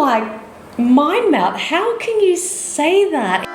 like, mind melt. How can you say that?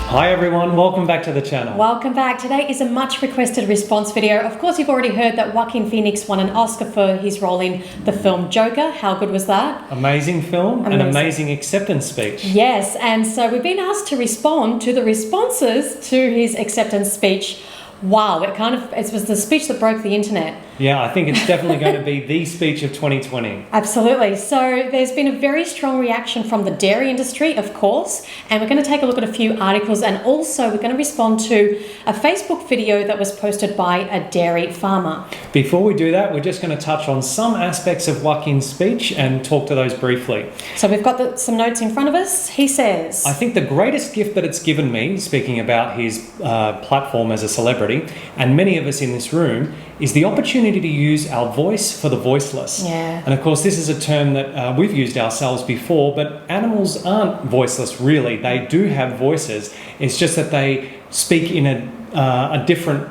Hi everyone, welcome back to the channel. Welcome back. Today is a much requested response video. Of course, you've already heard that Joaquin Phoenix won an Oscar for his role in the film Joker. How good was that? Amazing film, an amazing acceptance speech. Yes, and so we've been asked to respond to the responses to his acceptance speech. Wow, it was the speech that broke the internet. Yeah, I think it's definitely going to be the speech of 2020. Absolutely. So there's been a very strong reaction from the dairy industry, of course, and we're going to take a look at a few articles, and also we're going to respond to a Facebook video that was posted by a dairy farmer. Before we do that, we're just going to touch on some aspects of Joaquin's speech and talk to those briefly. So we've got some notes in front of us. He says, I think the greatest gift that it's given me, speaking about his platform as a celebrity, and many of us in this room, is the opportunity to use our voice for the voiceless. Yeah. And of course, this is a term that we've used ourselves before, but animals aren't voiceless really. They do have voices. It's just that they speak in a different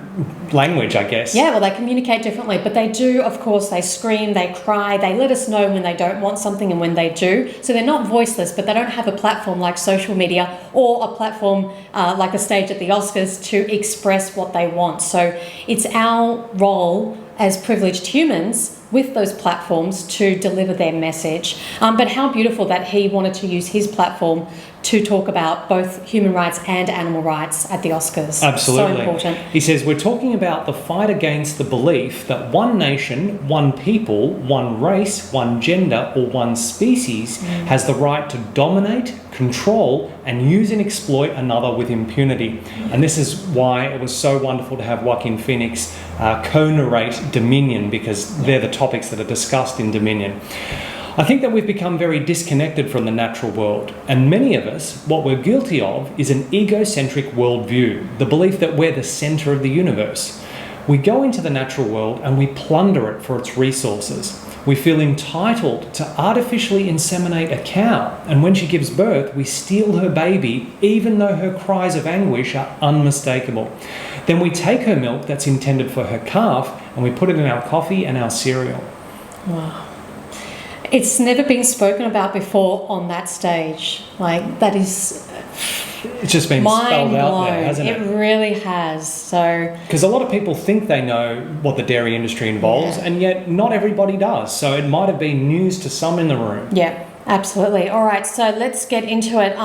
language, I guess. Yeah, well, they communicate differently, but they do, of course, they scream, they cry, they let us know when they don't want something and when they do. So they're not voiceless, but they don't have a platform like social media or a platform like the stage at the Oscars to express what they want. So it's our role as privileged humans with those platforms to deliver their message. But how beautiful that he wanted to use his platform to talk about both human rights and animal rights at the Oscars. Absolutely. So important. He says, we're talking about the fight against the belief that one nation, one people, one race, one gender, or one species has the right to dominate, control, and use and exploit another with impunity. And this is why it was so wonderful to have Joaquin Phoenix co-narrate Dominion, because they're the topics that are discussed in Dominion. I think that we've become very disconnected from the natural world, and many of us, what we're guilty of is an egocentric worldview, the belief that we're the centre of the universe. We go into the natural world and we plunder it for its resources. We feel entitled to artificially inseminate a cow, and when she gives birth, we steal her baby, even though her cries of anguish are unmistakable. Then we take her milk that's intended for her calf and we put it in our coffee and our cereal. Wow. It's never been spoken about before on that stage. Like, that is... It's just been spelled out there, hasn't it? It really has. So, because a lot of people think they know what the dairy industry involves, and yet not everybody does. So it might have been news to some in the room. Yeah, absolutely. All right, so let's get into it.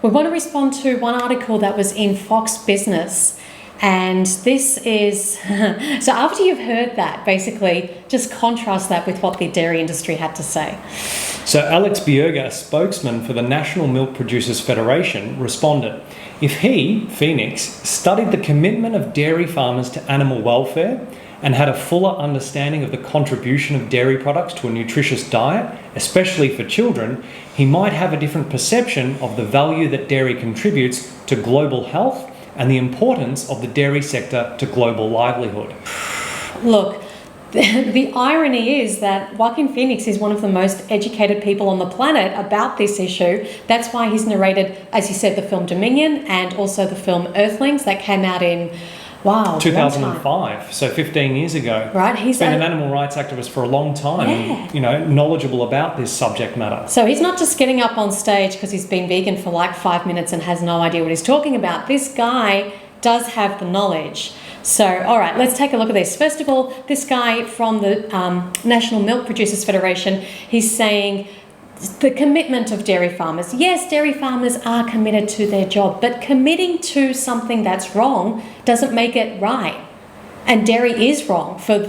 We want to respond to one article that was in Fox Business. And this is, so after you've heard that, basically, just contrast that with what the dairy industry had to say. So Alex Bierga, spokesman for the National Milk Producers Federation, responded, if he, Phoenix, studied the commitment of dairy farmers to animal welfare and had a fuller understanding of the contribution of dairy products to a nutritious diet, especially for children, he might have a different perception of the value that dairy contributes to global health and the importance of the dairy sector to global livelihood. Look, the irony is that Joaquin Phoenix is one of the most educated people on the planet about this issue. That's why he's narrated, as you said, the film Dominion and also the film Earthlings that came out in, 2005, so 15 years ago. Right, he's been an animal rights activist for a long time, and, knowledgeable about this subject matter. So he's not just getting up on stage because he's been vegan for like 5 minutes and has no idea what he's talking about. This guy does have the knowledge. So, all right, let's take a look at this. First of all, this guy from the National Milk Producers Federation, he's saying the commitment of dairy farmers. Yes, dairy farmers are committed to their job, but committing to something that's wrong doesn't make it right. And dairy is wrong for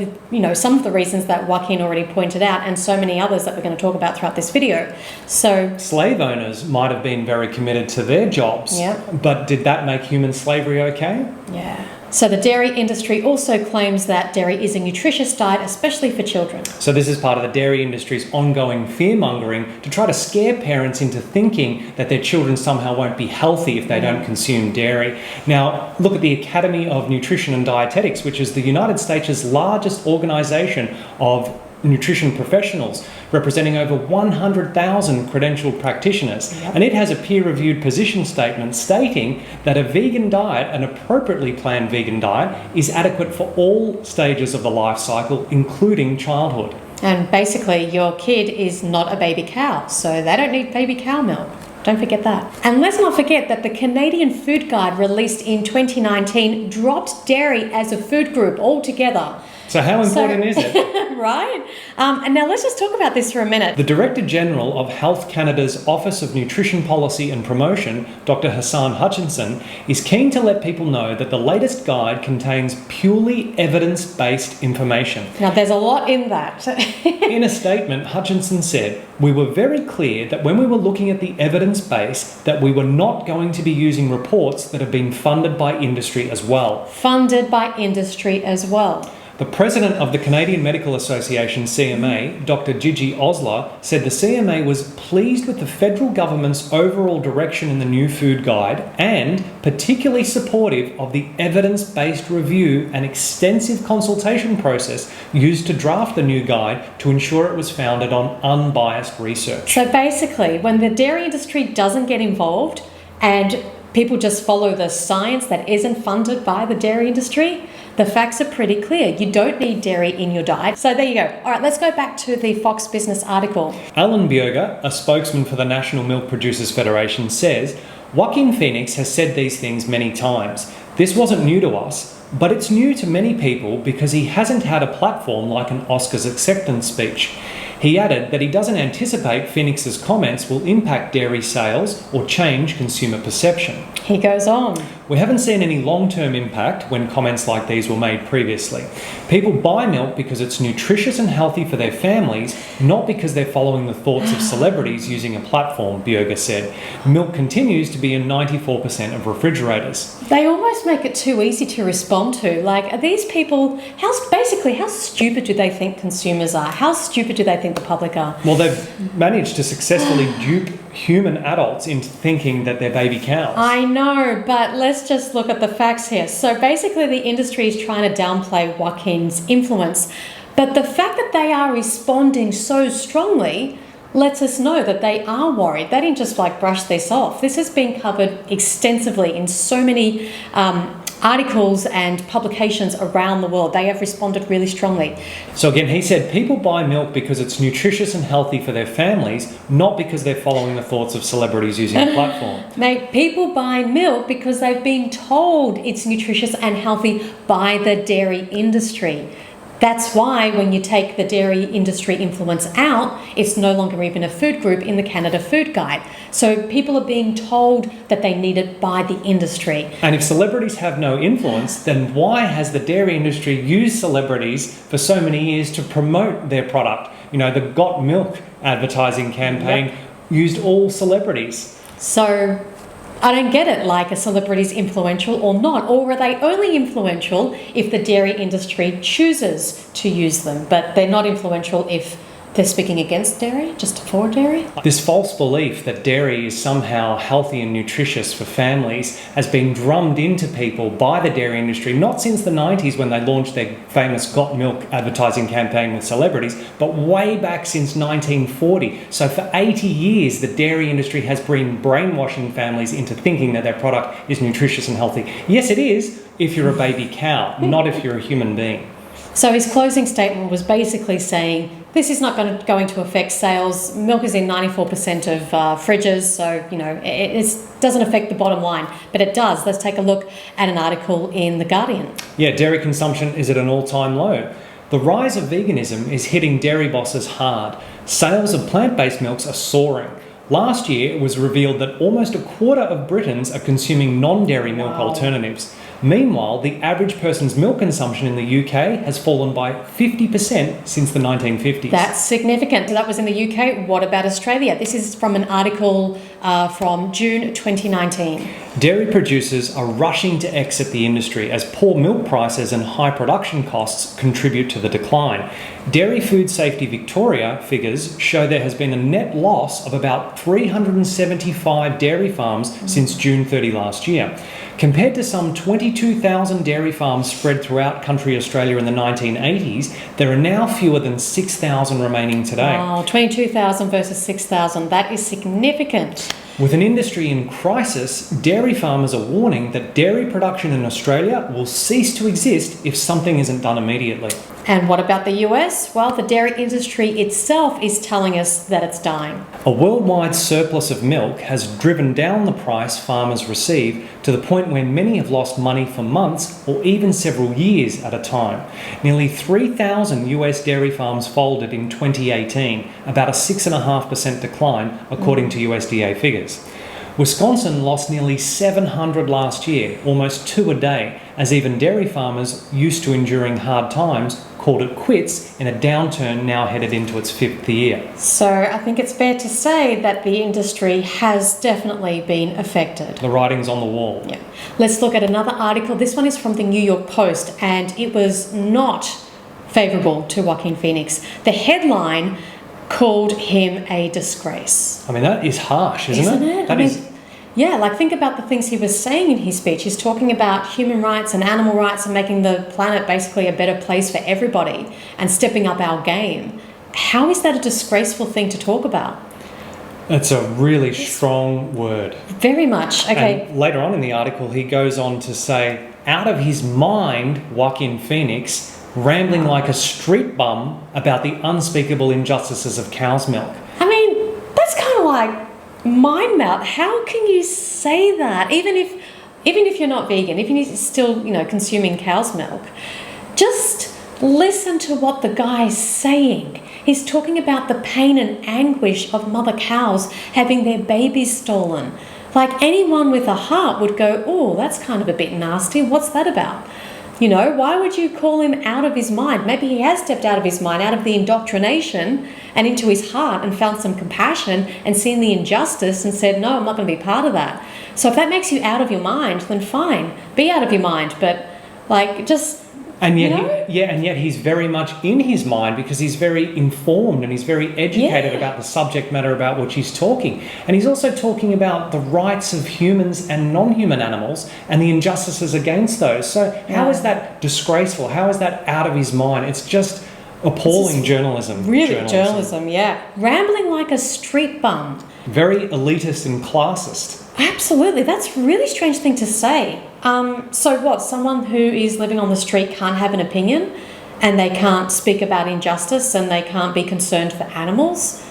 some of the reasons that Joaquin already pointed out, and so many others that we're going to talk about throughout this video. So slave owners might have been very committed to their jobs, but did that make human slavery okay? Yeah. So the dairy industry also claims that dairy is a nutritious diet, especially for children. So this is part of the dairy industry's ongoing fear-mongering to try to scare parents into thinking that their children somehow won't be healthy if they don't consume dairy. Now, look at the Academy of Nutrition and Dietetics, which is the United States' largest organisation of nutrition professionals. representing over 100,000 credentialed practitioners. Yep. And it has a peer-reviewed position statement stating that a vegan diet, an appropriately planned vegan diet, is adequate for all stages of the life cycle, including childhood. And basically, your kid is not a baby cow, so they don't need baby cow milk. Don't forget that. And let's not forget that the Canadian Food Guide released in 2019 dropped dairy as a food group altogether. So how important is it? Right? And now let's just talk about this for a minute. The Director General of Health Canada's Office of Nutrition Policy and Promotion, Dr. Hassan Hutchinson, is keen to let people know that the latest guide contains purely evidence-based information. Now, there's a lot in that. In a statement, Hutchinson said, "We were very clear that when we were looking at the evidence base, that we were not going to be using reports that have been funded by industry as well." Funded by industry as well. The president of the Canadian Medical Association, CMA, Dr. Gigi Osler, said the CMA was pleased with the federal government's overall direction in the new food guide and particularly supportive of the evidence-based review and extensive consultation process used to draft the new guide to ensure it was founded on unbiased research. So basically, when the dairy industry doesn't get involved and people just follow the science that isn't funded by the dairy industry, the facts are pretty clear. You don't need dairy in your diet. So there you go. All right, let's go back to the Fox Business article. Alan Bjerger, a spokesman for the National Milk Producers Federation, says, "Joaquin Phoenix has said these things many times. This wasn't new to us, but it's new to many people because he hasn't had a platform like an Oscars acceptance speech." He added that he doesn't anticipate Phoenix's comments will impact dairy sales or change consumer perception. He goes on. "We haven't seen any long-term impact when comments like these were made previously. People buy milk because it's nutritious and healthy for their families, not because they're following the thoughts of celebrities using a platform," Bjerger said. Milk continues to be in 94% of refrigerators. They almost make it too easy to respond to. Like, are these people, how stupid do they think consumers are? How stupid do they think the public are? Well, they've managed to successfully dupe human adults into thinking that they're baby cows. I know, but let's just look at the facts here. So basically, the industry is trying to downplay Joaquin's influence, but the fact that they are responding so strongly lets us know that they are worried. They didn't just brush this off. This has been covered extensively in so many articles and publications around the world. They have responded really strongly. So again, he said people buy milk because it's nutritious and healthy for their families, not because they're following the thoughts of celebrities using a platform. Mate, people buy milk because they've been told it's nutritious and healthy by the dairy industry. That's why when you take the dairy industry influence out, it's no longer even a food group in the Canada Food Guide. So people are being told that they need it by the industry. And if celebrities have no influence, then why has the dairy industry used celebrities for so many years to promote their product? You know, the Got Milk advertising campaign used all celebrities. So I don't get it, like, are celebrities influential or not? Or are they only influential if the dairy industry chooses to use them, but they're not influential if they're speaking against dairy, just for dairy? This false belief that dairy is somehow healthy and nutritious for families has been drummed into people by the dairy industry, not since the 90s when they launched their famous Got Milk advertising campaign with celebrities, but way back since 1940. So for 80 years, the dairy industry has been brainwashing families into thinking that their product is nutritious and healthy. Yes, it is if you're a baby cow, not if you're a human being. So his closing statement was basically saying, this is not going to affect sales. Milk is in 94% of fridges, so, you know, it doesn't affect the bottom line, but it does. Let's take a look at an article in The Guardian. Yeah, dairy consumption is at an all-time low. The rise of veganism is hitting dairy bosses hard. Sales of plant-based milks are soaring. Last year, it was revealed that almost a quarter of Britons are consuming non-dairy milk alternatives. Meanwhile, the average person's milk consumption in the UK has fallen by 50% since the 1950s. That's significant. That was in the UK. What about Australia? This is from an article from June 2019. Dairy producers are rushing to exit the industry as poor milk prices and high production costs contribute to the decline. Dairy Food Safety Victoria figures show there has been a net loss of about 375 dairy farms since June 30 last year. Compared to some 22 22,000 dairy farms spread throughout country Australia in the 1980s, there are now fewer than 6,000 remaining today. Oh, 22,000 versus 6,000. That is significant. With an industry in crisis, dairy farmers are warning that dairy production in Australia will cease to exist if something isn't done immediately. And what about the US? Well, the dairy industry itself is telling us that it's dying. A worldwide surplus of milk has driven down the price farmers receive to the point where many have lost money for months or even several years at a time. Nearly 3,000 US dairy farms folded in 2018, about a 6.5% decline according to USDA figures. Wisconsin lost nearly 700 last year, almost 2 a day, as even dairy farmers used to enduring hard times called it quits in a downturn now headed into its 5th year. So I think it's fair to say that the industry has definitely been affected. The writing's on the wall. Yeah. Let's look at another article. This one is from the New York Post, and it was not favourable to Joaquin Phoenix. The headline called him a disgrace. I mean, that is harsh, isn't it? That is. Yeah, like think about the things he was saying in his speech. He's talking about human rights and animal rights and making the planet basically a better place for everybody and stepping up our game. How is that a disgraceful thing to talk about? It's a really strong word. Very much. Okay. And later on in the article, he goes on to say, out of his mind, Joaquin Phoenix, rambling like a street bum about the unspeakable injustices of cow's milk. I mean, that's kind of like mind melt. How can you say that? Even if you're not vegan, even if you're still, consuming cow's milk, just listen to what the guy's saying. He's talking about the pain and anguish of mother cows having their babies stolen. Like anyone with a heart would go, oh, that's kind of a bit nasty. What's that about? Why would you call him out of his mind? Maybe he has stepped out of his mind, out of the indoctrination and into his heart and felt some compassion and seen the injustice and said, no, I'm not going to be part of that. So if that makes you out of your mind, then fine, be out of your mind. But And yet he's very much in his mind because he's very informed and he's very educated about the subject matter about which he's talking. And he's also talking about the rights of humans and non-human animals and the injustices against those. So how is that disgraceful? How is that out of his mind? It's just appalling journalism. Really journalism, yeah. Rambling like a street bum. Very elitist and classist. Absolutely. That's a really strange thing to say. So what? Someone who is living on the street can't have an opinion and they can't speak about injustice and they can't be concerned for animals?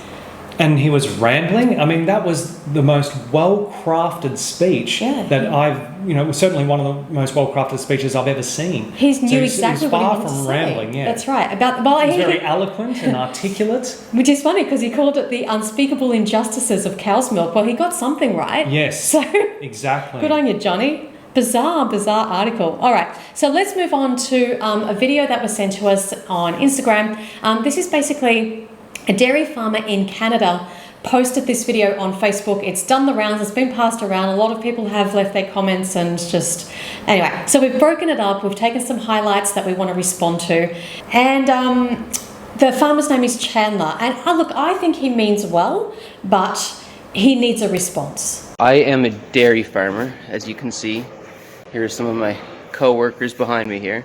And he was rambling. I mean, that was the most well-crafted speech that I've, certainly one of the most well-crafted speeches I've ever seen. He knew exactly what he wanted to say. Far from rambling, yeah. That's right. He's very eloquent and articulate. Which is funny because he called it the unspeakable injustices of cow's milk. Well, he got something right. Yes, so exactly. Good on you, Johnny. Bizarre article. All right, so let's move on to a video that was sent to us on Instagram. This is basically a dairy farmer in Canada posted this video on Facebook. It's done the rounds. It's been passed around. A lot of people have left their comments and anyway. So we've broken it up. We've taken some highlights that we want to respond to. And the farmer's name is Chandler. And look, I think he means well, but he needs a response. I am a dairy farmer, as you can see. Here are some of my co-workers behind me here.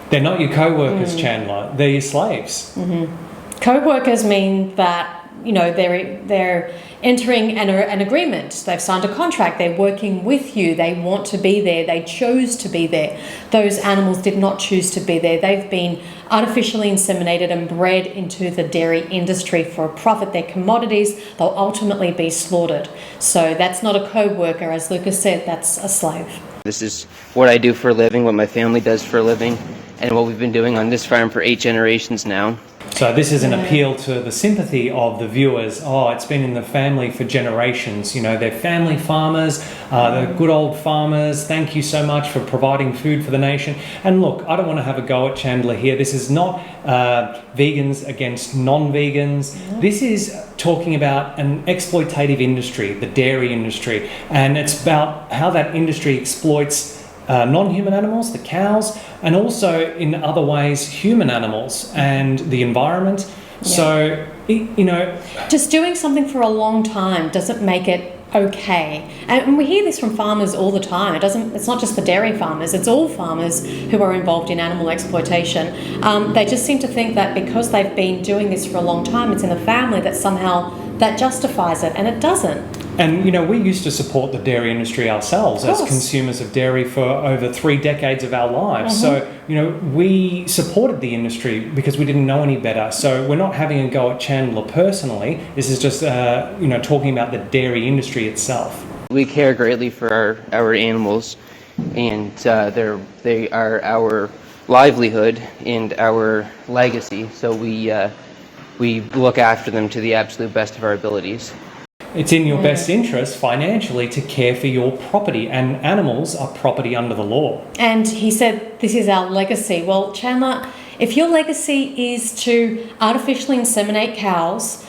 They're not your co-workers, Chandler. They're your slaves. Mm-hmm. Co-workers mean that they're entering an agreement. They've signed a contract. They're working with you. They want to be there. They chose to be there. Those animals did not choose to be there. They've been artificially inseminated and bred into the dairy industry for a profit. They're commodities. They'll ultimately be slaughtered. So that's not a co-worker. As Lucas said, that's a slave. This is what I do for a living, what my family does for a living, and what we've been doing on this farm for 8 generations now. So this is an appeal to the sympathy of the viewers. Oh, it's been in the family for generations. They're family farmers, they're good old farmers. Thank you so much for providing food for the nation. And look, I don't want to have a go at Chandler here. This is not vegans against non-vegans. Mm-hmm. This is talking about an exploitative industry, the dairy industry. And it's about how that industry exploits non-human animals, the cows, and also in other ways human animals and the environment. Yeah. So, just doing something for a long time doesn't make it okay. And we hear this from farmers all the time. It's not just the dairy farmers, it's all farmers who are involved in animal exploitation. They just seem to think that because they've been doing this for a long time, it's in the family, that somehow that justifies it, and it doesn't. And, we used to support the dairy industry ourselves as consumers of dairy for over 3 decades of our lives. So, we supported the industry because we didn't know any better. So we're not having a go at Chandler personally. This is just, talking about the dairy industry itself. We care greatly for our animals, and they are our livelihood and our legacy. So we look after them to the absolute best of our abilities. It's in your best interest financially to care for your property, and animals are property under the law. And he said, this is our legacy. Well, Chandler, if your legacy is to artificially inseminate cows,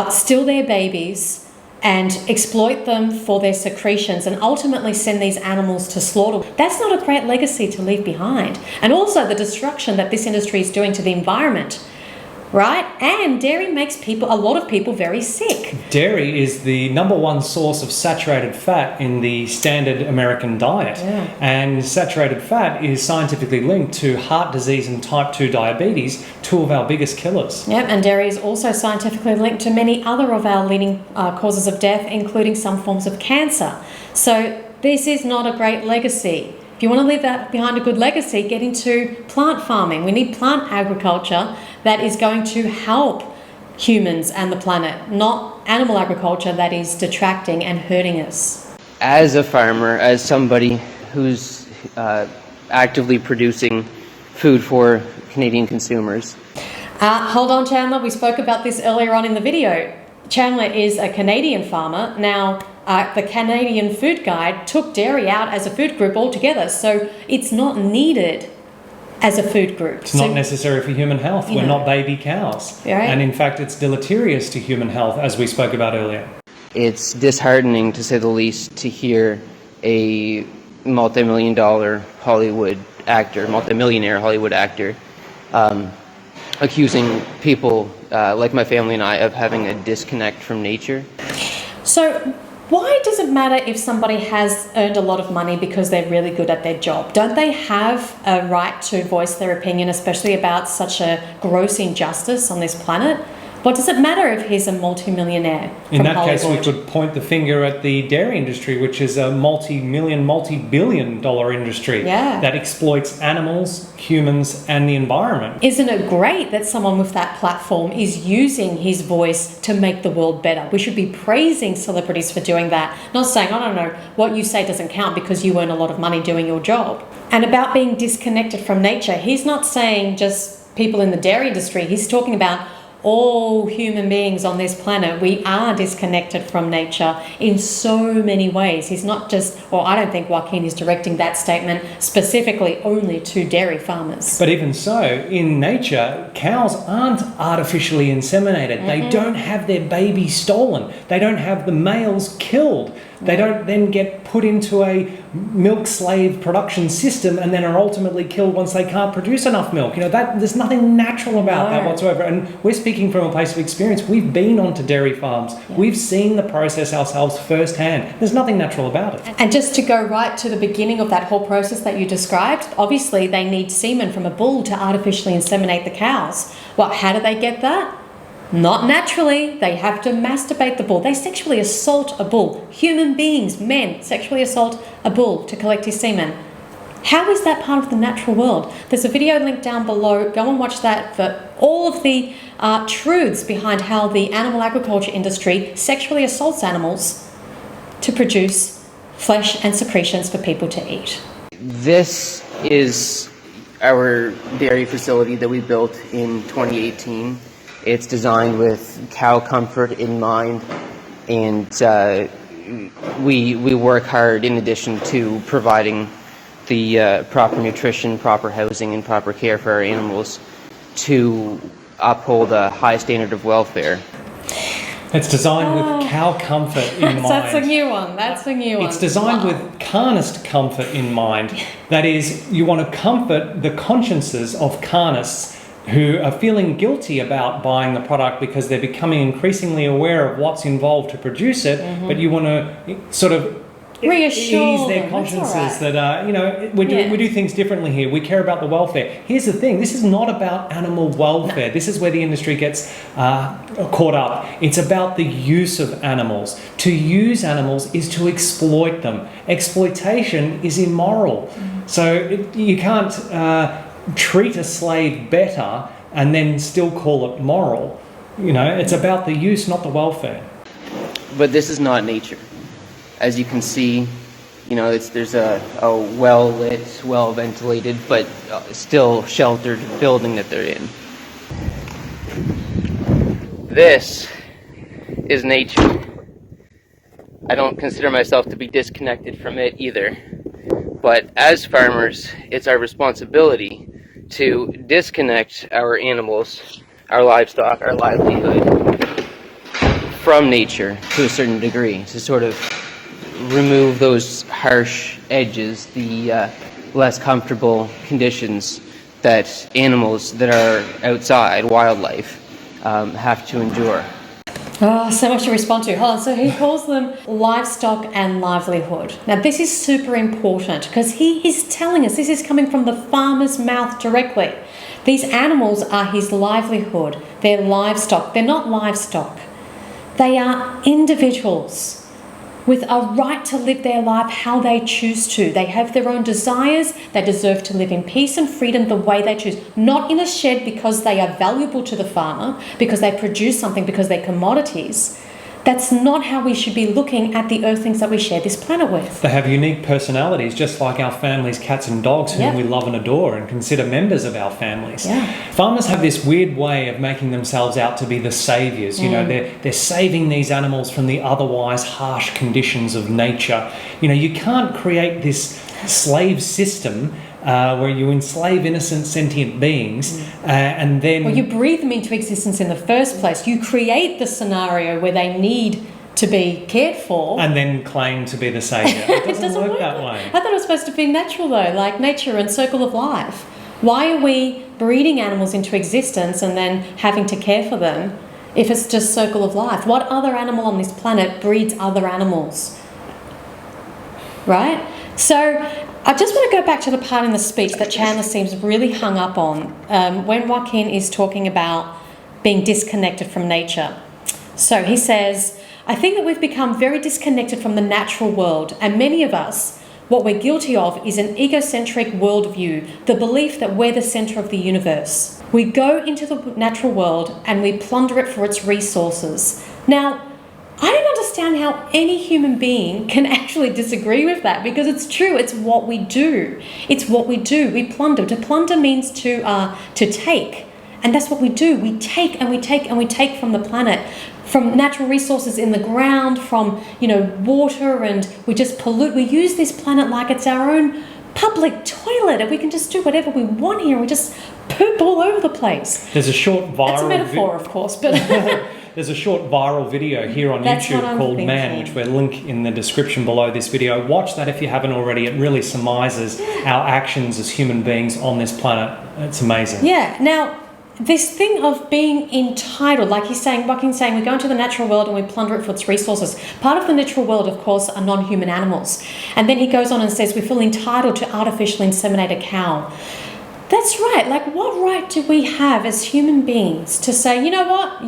steal their babies, and exploit them for their secretions, and ultimately send these animals to slaughter, that's not a great legacy to leave behind. And also the destruction that this industry is doing to the environment. Right? And dairy makes a lot of people very sick. Dairy is the #1 source of saturated fat in the standard American diet. Yeah. And saturated fat is scientifically linked to heart disease and type 2 diabetes, 2 of our biggest killers. Yep, and dairy is also scientifically linked to many other of our leading causes of death, including some forms of cancer. So this is not a great legacy. If you want to leave that behind a good legacy, get into plant farming. We need plant agriculture that is going to help humans and the planet, not animal agriculture that is detracting and hurting us. As a farmer, as somebody who's actively producing food for Canadian consumers. Hold on, Chandler. We spoke about this earlier on in the video. Chandler is a Canadian farmer. Now, the Canadian Food Guide took dairy out as a food group altogether, so it's not needed as a food group. It's not necessary for human health. We're not baby cows. Right. And in fact, it's deleterious to human health, as we spoke about earlier. It's disheartening, to say the least, to hear a multi-million-dollar Hollywood actor, multi-millionaire Hollywood actor, accusing people like my family and I of having a disconnect from nature. So why does it matter if somebody has earned a lot of money because they're really good at their job? Don't they have a right to voice their opinion, especially about such a gross injustice on this planet? What does it matter if he's a multi-millionaire from In that Hollywood? case, we could point the finger at the dairy industry, which is a multi-million, multi-billion-dollar industry that exploits animals, humans, and the environment. Isn't it great that someone with that platform is using his voice to make the world better? We should be praising celebrities for doing that, not saying, I don't know, what you say doesn't count because you earn a lot of money doing your job. And about being disconnected from nature, he's not saying just people in the dairy industry, he's talking about all human beings on this planet. We are disconnected from nature in so many ways. He's not just, or I don't think Joaquin is directing that statement specifically only to dairy farmers. But even so, in nature, cows aren't artificially inseminated. They don't have their babies stolen. They don't have the males killed. They don't then get put into a milk slave production system and then are ultimately killed once they can't produce enough milk. There's nothing natural about that whatsoever. And we're speaking from a place of experience. We've been onto dairy farms. We've seen the process ourselves firsthand. There's nothing natural about it. And just to go right to the beginning of that whole process that you described, obviously they need semen from a bull to artificially inseminate the cows. Well, how do they get that? Not naturally. They have to masturbate the bull. They sexually assault a bull. Human beings, men, sexually assault a bull to collect his semen. How is that part of the natural world? There's a video linked down below. Go and watch that for all of the truths behind how the animal agriculture industry sexually assaults animals to produce flesh and secretions for people to eat. This is our dairy facility that we built in 2018. It's designed with cow comfort in mind, and we work hard in addition to providing the proper nutrition, proper housing, and proper care for our animals to uphold a high standard of welfare. It's designed with cow comfort in mind. That's a new one. It's designed with carnist comfort in mind. That is, you want to comfort the consciences of carnists who are feeling guilty about buying the product because they're becoming increasingly aware of what's involved to produce it, but you want to sort of Reassure ease their them. consciences That's all right. that we do things differently here. We care about the welfare. Here's the thing: this is not about animal welfare. No. This is where the industry gets caught up. It's about the use of animals. To use animals is to exploit them. Exploitation is immoral. So you can't treat a slave better and then still call it moral. It's about the use, not the welfare. But this is not nature. As you can see, there's a well-lit, well-ventilated, but still sheltered building that they're in. This is nature. I don't consider myself to be disconnected from it either. But as farmers, it's our responsibility to disconnect our animals, our livestock, our livelihood from nature to a certain degree, to sort of remove those harsh edges, the less comfortable conditions that animals that are outside, wildlife, have to endure. Oh, so much to respond to. Hold on. So he calls them livestock and livelihood. Now, this is super important because he is telling us, this is coming from the farmer's mouth directly. These animals are his livelihood. They're livestock. They're not livestock. They are individuals with a right to live their life how they choose to. They have their own desires. They deserve to live in peace and freedom the way they choose. Not in a shed because they are valuable to the farmer, because they produce something, because they're commodities. That's not how we should be looking at the earthlings that we share this planet with. They have unique personalities, just like our family's cats and dogs, whom we love and adore and consider members of our families. Farmers have this weird way of making themselves out to be the saviours. They're saving these animals from the otherwise harsh conditions of nature. You can't create this slave system where you enslave innocent sentient beings and then... Well, you breathe them into existence in the first place. You create the scenario where they need to be cared for. And then claim to be the saviour. It doesn't work that way. I thought it was supposed to be natural though, like nature and circle of life. Why are we breeding animals into existence and then having to care for them if it's just circle of life? What other animal on this planet breeds other animals? Right? So I just want to go back to the part in the speech that Chandler seems really hung up on when Joaquin is talking about being disconnected from nature. So he says, I think that we've become very disconnected from the natural world, and many of us, what we're guilty of is an egocentric worldview, the belief that we're the centre of the universe. We go into the natural world and we plunder it for its resources. Now, I don't understand how any human being can actually disagree with that, because it's true. It's what we do. It's what we do. We plunder. To plunder means to take, and that's what we do. We take and we take and we take from the planet, from natural resources in the ground, from water, and we just pollute. We use this planet like it's our own public toilet, and we can just do whatever we want here. We just poop all over the place. There's a short viral... That's a metaphor, of course, but... There's a short viral video here on YouTube called Man, which we'll link in the description below this video. Watch that if you haven't already. It really surmises our actions as human beings on this planet. It's amazing. Yeah. Now, this thing of being entitled, like Joaquin's saying, we go into the natural world and we plunder it for its resources. Part of the natural world, of course, are non-human animals. And then he goes on and says we feel entitled to artificially inseminate a cow. That's right. Like, what right do we have as human beings to say, you know what,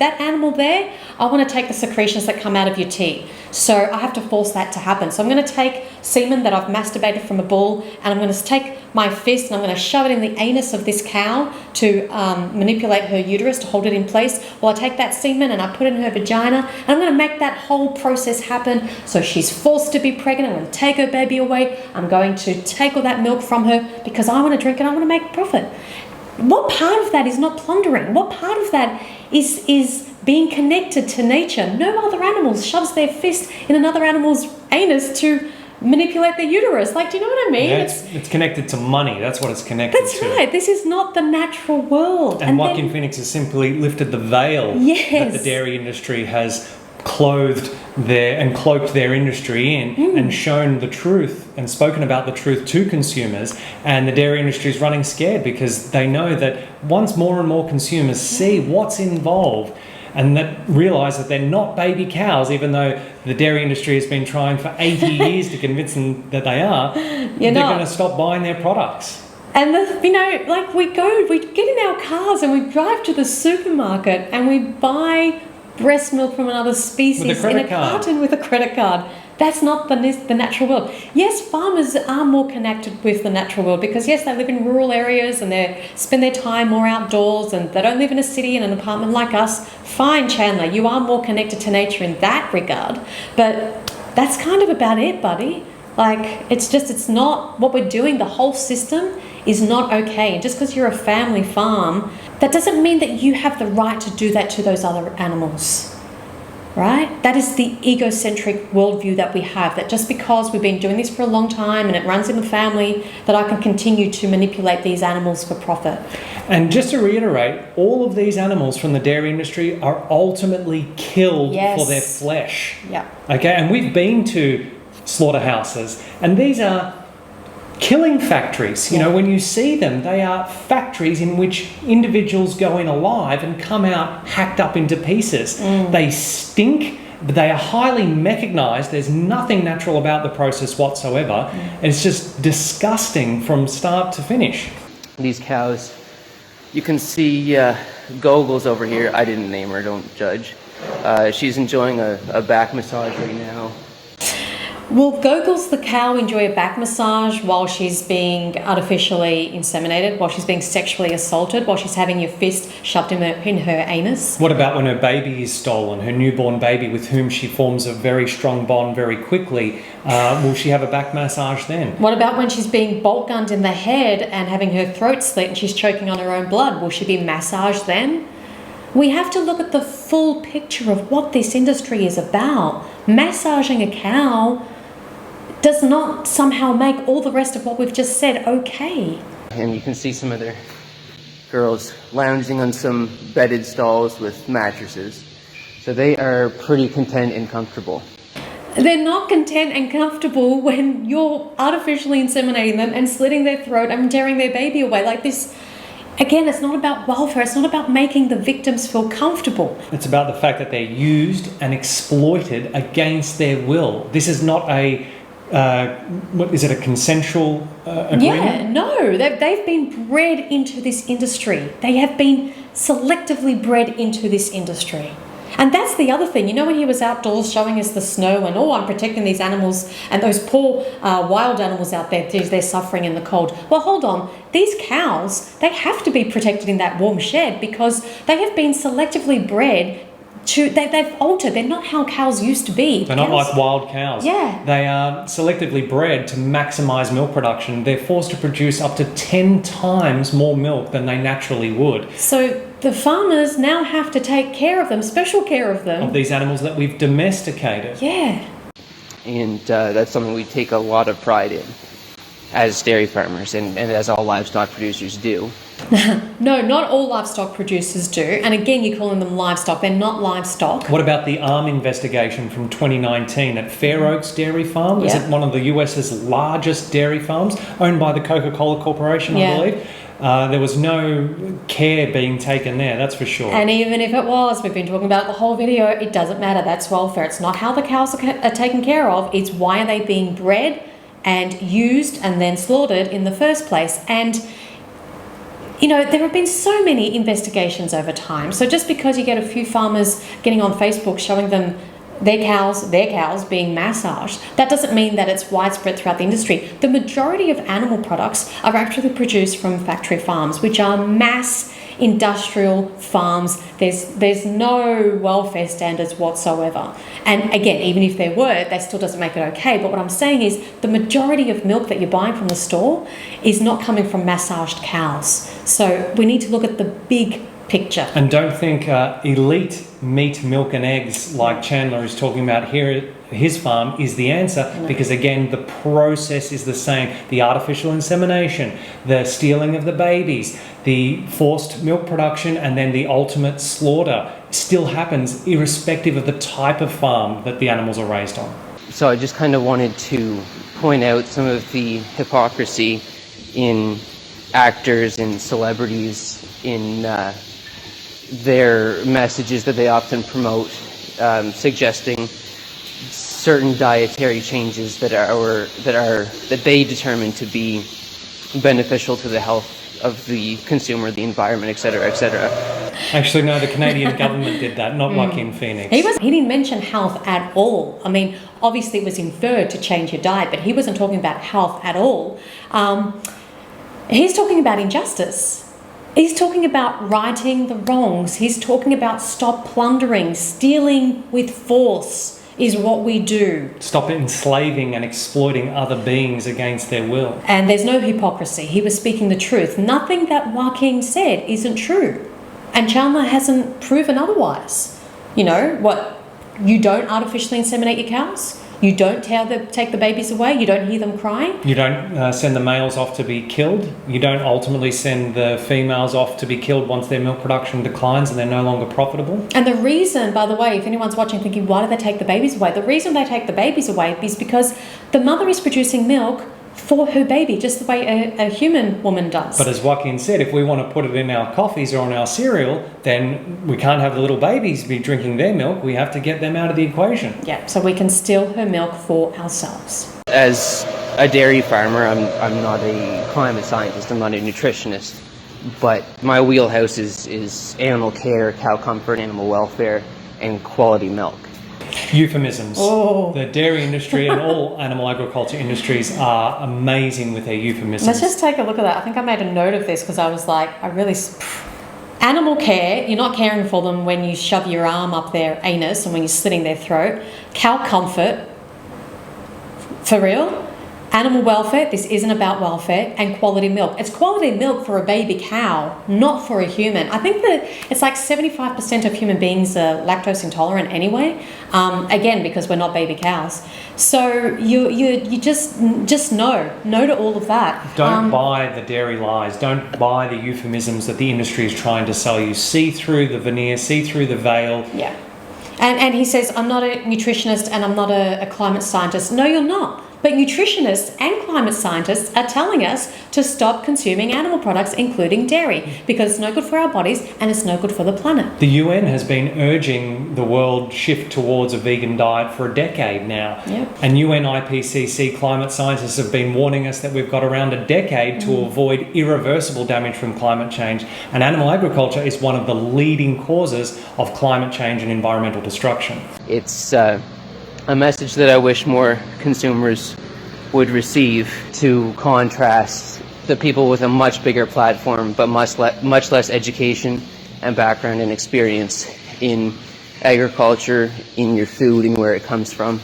that animal there, I want to take the secretions that come out of your tea. So I have to force that to happen. So I'm going to take semen that I've masturbated from a bull, and I'm going to take my fist and I'm going to shove it in the anus of this cow to manipulate her uterus, to hold it in place. Well, I take that semen and I put it in her vagina, and I'm going to make that whole process happen. So she's forced to be pregnant. I'm going to take her baby away. I'm going to take all that milk from her because I want to drink it. I want to make profit. What part of that is not plundering? What part of that is being connected to nature? No other animal shoves their fist in another animal's anus to manipulate their uterus. Like, do you know what I mean? Yeah, it's connected to money. That's what it's connected to. That's right. This is not the natural world. And Joaquin Phoenix has simply lifted the veil that the dairy industry has clothed and cloaked their industry in and shown the truth and spoken about the truth to consumers, and the dairy industry is running scared because they know that once more and more consumers see what's involved and that realise that they're not baby cows, even though the dairy industry has been trying for 80 years to convince them that they are, they're going to stop buying their products. And we get in our cars and we drive to the supermarket and we buy breast milk from another species in a carton with a credit card. That's not the natural world. Yes, farmers are more connected with the natural world because, yes, they live in rural areas and they spend their time more outdoors and they don't live in a city in an apartment like us. Fine, Chandler, you are more connected to nature in that regard. But that's kind of about it, buddy. Like, it's not what we're doing. The whole system is not okay. And just because you're a family farm, that doesn't mean that you have the right to do that to those other animals, right? That is the egocentric worldview that we have, that just because we've been doing this for a long time and it runs in the family, that I can continue to manipulate these animals for profit. And just to reiterate, all of these animals from the dairy industry are ultimately killed for their flesh. Yeah. Okay, and we've been to slaughterhouses, and these are killing factories. You know, when you see them, they are factories in which individuals go in alive and come out hacked up into pieces. They stink, but they are highly mechanized. There's nothing natural about the process whatsoever. And it's just disgusting from start to finish. These cows, you can see Goggles over here. I didn't name her, don't judge. She's enjoying a back massage right now. Will Goggles the cow enjoy a back massage while she's being artificially inseminated, while she's being sexually assaulted, while she's having your fist shoved in her anus? What about when her baby is stolen, her newborn baby with whom she forms a very strong bond very quickly? Will she have a back massage then? What about when she's being bolt gunned in the head and having her throat slit and she's choking on her own blood? Will she be massaged then? We have to look at the full picture of what this industry is about. Massaging a cow does not somehow make all the rest of what we've just said okay. And you can see some of their girls lounging on some bedded stalls with mattresses. So they are pretty content and comfortable. They're not content and comfortable when you're artificially inseminating them and slitting their throat and tearing their baby away like this. Again, it's not about welfare. It's not about making the victims feel comfortable. It's about the fact that they're used and exploited against their will. This is not a what is it, a consensual agreement? Yeah, no, they've been bred into this industry. They have been selectively bred into this industry. And that's the other thing. You know, when he was outdoors showing us the snow and, I'm protecting these animals and those poor wild animals out there, they're suffering in the cold. Well, hold on. These cows, they have to be protected in that warm shed because they have been selectively bred they've altered. They're not how cows used to be. They're not like wild cows. Yeah. They are selectively bred to maximise milk production. They're forced to produce up to 10 times more milk than they naturally would. So the farmers now have to take care of them, special care of them. Of these animals that we've domesticated. Yeah. And that's something we take a lot of pride in as dairy farmers and as all livestock producers do. No, not all livestock producers do. And again, you're calling them livestock. They're not livestock. What about the arm investigation from 2019 at Fair Oaks Dairy Farm? Yeah. Is it one of the US's largest dairy farms, owned by the Coca-Cola Corporation, I believe? There was no care being taken there, that's for sure. And even if it was, we've been talking about it the whole video, it doesn't matter. That's welfare. It's not how the cows are taken care of. It's why are they being bred and used and then slaughtered in the first place. And you know, there have been so many investigations over time. So just because you get a few farmers getting on Facebook showing them their cows being massaged, that doesn't mean that it's widespread throughout the industry. The majority of animal products are actually produced from factory farms, which are mass industrial farms. There's no welfare standards whatsoever. And again, even if there were, that still doesn't make it okay. But what I'm saying is the majority of milk that you're buying from the store is not coming from massaged cows. So we need to look at the big picture. And don't think elite meat, milk and eggs like Chandler is talking about here at his farm is the answer, because again the process is the same. The artificial insemination, the stealing of the babies, the forced milk production, and then the ultimate slaughter. still happens irrespective of the type of farm that the animals are raised on. So I just kind of wanted to point out some of the hypocrisy in actors and celebrities in their messages that they often promote, suggesting certain dietary changes that they determine to be beneficial to the health of the consumer, the environment, etc., etc. Actually, no, the Canadian government did that, not Joaquin Phoenix. He didn't mention health at all. I mean, obviously it was inferred to change your diet, but he wasn't talking about health at all. He's talking about injustice. He's talking about righting the wrongs. He's talking about stop plundering. Stealing with force is what we do. Stop enslaving and exploiting other beings against their will. And there's no hypocrisy. He was speaking the truth. Nothing that Joaquin said isn't true. And Chandler hasn't proven otherwise. You know, what? You don't artificially inseminate your cows? You don't take the babies away? You don't hear them crying? You don't send the males off to be killed? You don't ultimately send the females off to be killed once their milk production declines and they're no longer profitable? And the reason, by the way, if anyone's watching thinking, why do they take the babies away? The reason they take the babies away is because the mother is producing milk for her baby, just the way a human woman does. But as Joaquin said, if we want to put it in our coffees or on our cereal, then we can't have the little babies be drinking their milk. We have to get them out of the equation. Yeah, so we can steal her milk for ourselves. As a dairy farmer, I'm not a climate scientist, I'm not a nutritionist, but my wheelhouse is animal care, cow comfort, animal welfare, and quality milk. Euphemisms. Oh. The dairy industry and all animal agriculture industries are amazing with their euphemisms. Let's just take a look at that. I think I made a note of this because I was like, animal care, you're not caring for them when you shove your arm up their anus and when you're slitting their throat. Cow comfort, for real. Animal welfare, this isn't about welfare. And quality milk. It's quality milk for a baby cow, not for a human. I think that it's like 75% of human beings are lactose intolerant anyway. Again, because we're not baby cows. So you just no to all of that. Don't buy the dairy lies. Don't buy the euphemisms that the industry is trying to sell you. See through the veneer, see through the veil. Yeah. And he says, I'm not a nutritionist and I'm not a climate scientist. No, you're not. But nutritionists and climate scientists are telling us to stop consuming animal products, including dairy, because it's no good for our bodies and it's no good for the planet. The UN has been urging the world shift towards a vegan diet for a decade now. Yep. And UN IPCC climate scientists have been warning us that we've got around a decade to avoid irreversible damage from climate change. And animal agriculture is one of the leading causes of climate change and environmental destruction. It's a message that I wish more consumers would receive, to contrast the people with a much bigger platform but much less education and background and experience in agriculture, in your food and where it comes from.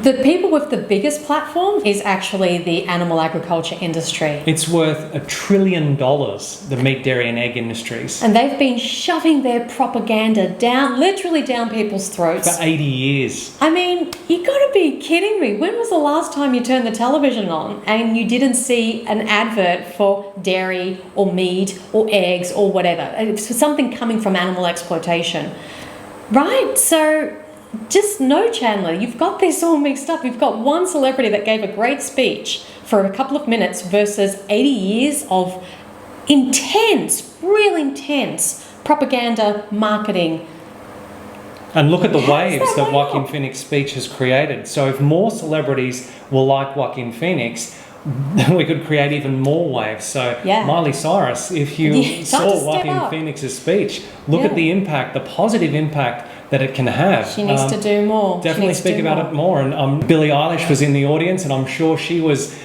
The people with the biggest platform is actually the animal agriculture industry. It's worth $1 trillion, the meat, dairy and egg industries. And they've been shoving their propaganda literally down people's throats. For 80 years. I mean, you got to be kidding me. When was the last time you turned the television on and you didn't see an advert for dairy or meat or eggs or whatever? It's something coming from animal exploitation. Right? So just know, Chandler, you've got this all mixed up. You've got one celebrity that gave a great speech for a couple of minutes versus 80 years of real intense propaganda, marketing. And look at the waves that Joaquin Phoenix's speech has created. So if more celebrities were like Joaquin Phoenix, we could create even more waves. So Miley Cyrus, if you saw Joaquin Phoenix's speech, look at the impact, the positive impact that it can have. She needs to do more. Definitely speak about it more. And Billie Eilish was in the audience, and I'm sure she was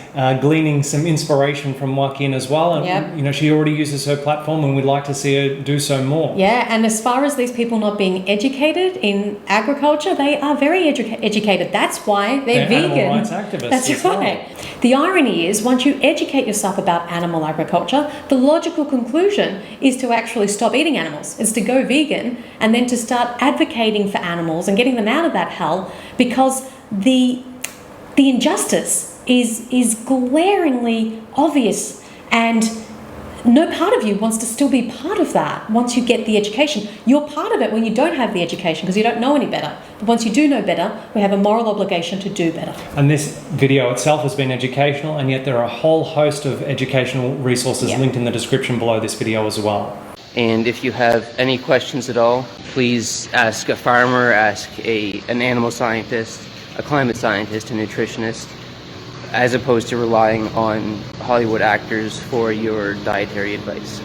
gleaning some inspiration from Joaquin as well. And you know, she already uses her platform, and we'd like to see her do so more. Yeah, and as far as these people not being educated in agriculture, they are very educated. That's why they're vegan. Animal rights activists. That's right. Well. The irony is, once you educate yourself about animal agriculture, the logical conclusion is to actually stop eating animals. It's to go vegan and then to start advocating for animals and getting them out of that hell, because the injustice is glaringly obvious, and no part of you wants to still be part of that once you get the education. You're part of it when you don't have the education because you don't know any better. But once you do know better, we have a moral obligation to do better. And this video itself has been educational, and yet there are a whole host of educational resources linked in the description below this video as well. And if you have any questions at all, please ask a farmer, ask an animal scientist, a climate scientist, a nutritionist, as opposed to relying on Hollywood actors for your dietary advice.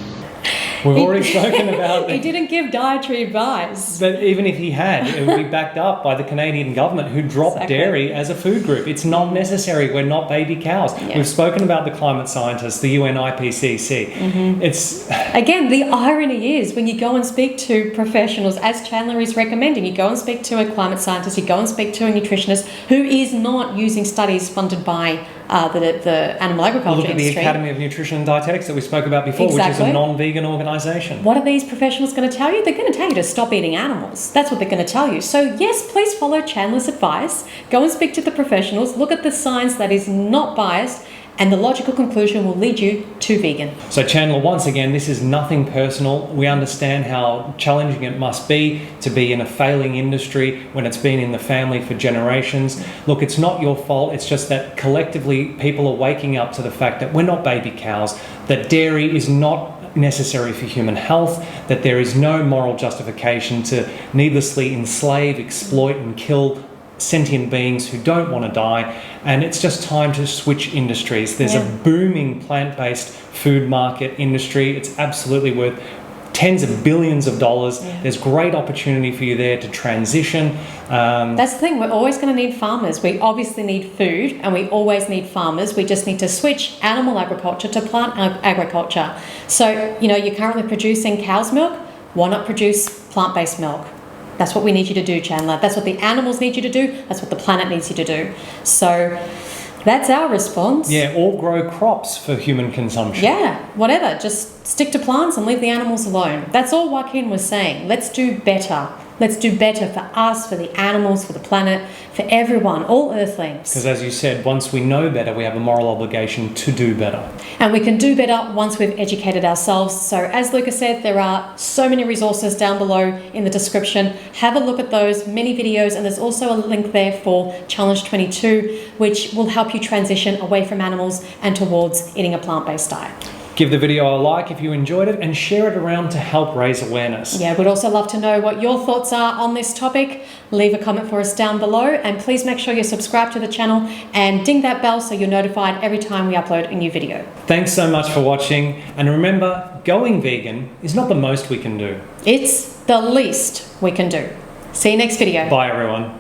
We've already spoken about He didn't give dietary advice. But even if he had, it would be backed up by the Canadian government, who dropped dairy as a food group. It's not necessary. We're not baby cows. Yeah. We've spoken about the climate scientists, the UN IPCC. It's Again, the irony is when you go and speak to professionals, as Chandler is recommending, you go and speak to a climate scientist, you go and speak to a nutritionist who is not using studies funded by the animal agriculture look at the industry. Academy of Nutrition and Dietetics that we spoke about before, which is a non-vegan organisation. What are these professionals going to tell you? They're going to tell you to stop eating animals. That's what they're going to tell you. So yes, please follow Chandler's advice. Go and speak to the professionals. Look at the science that is not biased, and the logical conclusion will lead you to vegan. So Chandler, once again, this is nothing personal. We understand how challenging it must be to be in a failing industry when it's been in the family for generations. Look, it's not your fault. It's just that collectively people are waking up to the fact that we're not baby cows, that dairy is not necessary for human health, that there is no moral justification to needlessly enslave, exploit and kill sentient beings who don't want to die, and it's just time to switch industries. There's a booming plant-based food market industry. It's absolutely worth tens of billions of dollars. There's great opportunity for you there to transition. That's the thing, we're always going to need farmers. We obviously need food and we always need farmers. We just need to switch animal agriculture to plant agriculture. So, you know, you're currently producing cow's milk, why not produce plant-based milk? That's what we need you to do, Chandler. That's what the animals need you to do. That's what the planet needs you to do. So that's our response. Yeah, or grow crops for human consumption. Yeah, whatever. Just stick to plants and leave the animals alone. That's all Joaquin was saying. Let's do better. Let's do better for us, for the animals, for the planet, for everyone, all earthlings. Because as you said, once we know better, we have a moral obligation to do better. And we can do better once we've educated ourselves. So as Lucas said, there are so many resources down below in the description. Have a look at those, many videos, and there's also a link there for Challenge 22, which will help you transition away from animals and towards eating a plant-based diet. Give the video a like if you enjoyed it, and share it around to help raise awareness. Yeah, we'd also love to know what your thoughts are on this topic. Leave a comment for us down below, and please make sure you're subscribed to the channel and ding that bell so you're notified every time we upload a new video. Thanks so much for watching, and remember, going vegan is not the most we can do. It's the least we can do. See you next video. Bye everyone.